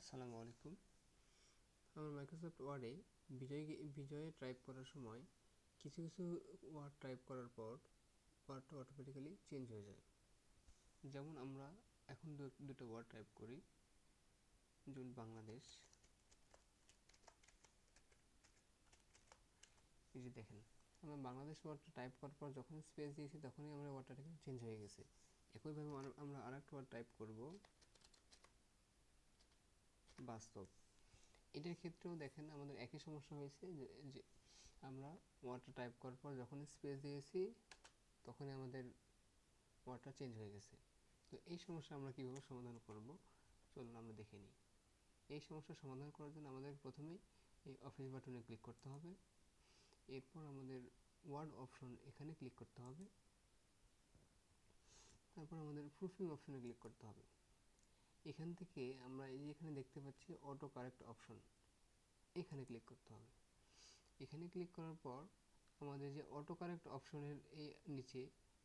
আসসালামু আলাইকুম। আমার মাইক্রোসফট ওয়ার্ডে বিজয়ে টাইপ করার সময় কিছু কিছু ওয়ার্ড টাইপ করার পর ওয়ার্ডটা অটোমেটিক্যালি চেঞ্জ হয়ে যায়। যেমন আমরা এখন দুটো ওয়ার্ড টাইপ করি, যেমন বাংলাদেশ। এই যে দেখেন, আমরা বাংলাদেশ ওয়ার্ডটা টাইপ করার পর যখন স্পেস দিয়েছি তখনই আমরা ওয়ার্ডটা চেঞ্জ হয়ে গেছে। একইভাবে আমরা আরেকটা ওয়ার্ড টাইপ করব, বাস্তব। এটার ক্ষেত্রেও দেখেন আমাদের একই সমস্যা হয়েছে যে আমরা ওয়ার্ডটা টাইপ করার পর যখন স্পেস দিয়েছি তখনই আমাদের ওয়ার্ডটা চেঞ্জ হয়ে গেছে। তো এই সমস্যা আমরা কীভাবে সমাধান করব, চলুন আমরা দেখে নিই। এই সমস্যার সমাধান করার জন্য আমাদের প্রথমেই এই অফিস বাটনে ক্লিক করতে হবে। এরপর আমাদের ওয়ার্ড অপশন এখানে ক্লিক করতে হবে। তারপর আমাদের প্রুফিং অপশনে ক্লিক করতে হবে। এখান থেকে আমরা এই যে এখানে দেখতে পাচ্ছি অটো কারেক্ট অপশন, এখানে ক্লিক করতে হবে। এখানে ক্লিক করার পর আমাদের যে অটো কারেক্ট অপশনের এই নিচে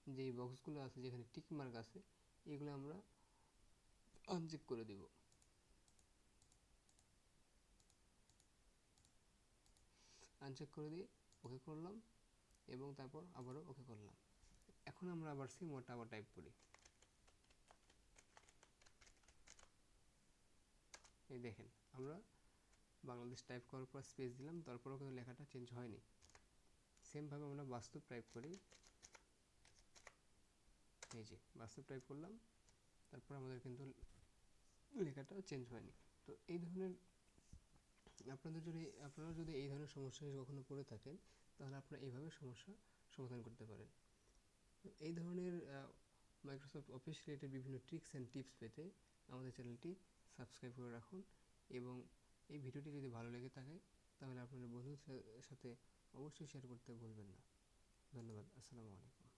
যেই বক্সগুলো আছে, যেখানে টিক মার্ক আছে, এগুলো আমরা আনচেক করে দেব। আনচেক করে দিয়ে ওকে করলাম এবং তারপর আবারও ওকে করলাম। এখন আমরা আবার সেম ওয়ার্ডটা আবার টাইপ করি। এই দেখেন, আমরা বাংলাদেশ টাইপ করার পর স্পেস দিলাম, তারপরেও কিন্তু লেখাটা চেঞ্জ হয়নি। সেমভাবে আমরা বাস্তব টাইপ করি। এই যে বাস্তব টাইপ করলাম, তারপর আমাদের কিন্তু লেখাটা চেঞ্জ হয়নি। তো এই ধরনের আপনারা যদি এই ধরনের সমস্যায় কখনো পড়ে থাকেন, তাহলে আপনারা এইভাবে সমস্যা সমাধান করতে পারেন। এই ধরনের মাইক্রোসফট অফিস রিলেটেড বিভিন্ন ট্রিক্স অ্যান্ড টিপস পেতে আমাদের চ্যানেলটি সাবস্ক্রাইব করে রাখুন এবং এই ভিডিওটি যদি ভালো লেগে থাকে তাহলে আপনাদের বন্ধুদের সাথে অবশ্যই শেয়ার করতে ভুলবেন না। ধন্যবাদ। আসসালামু আলাইকুম।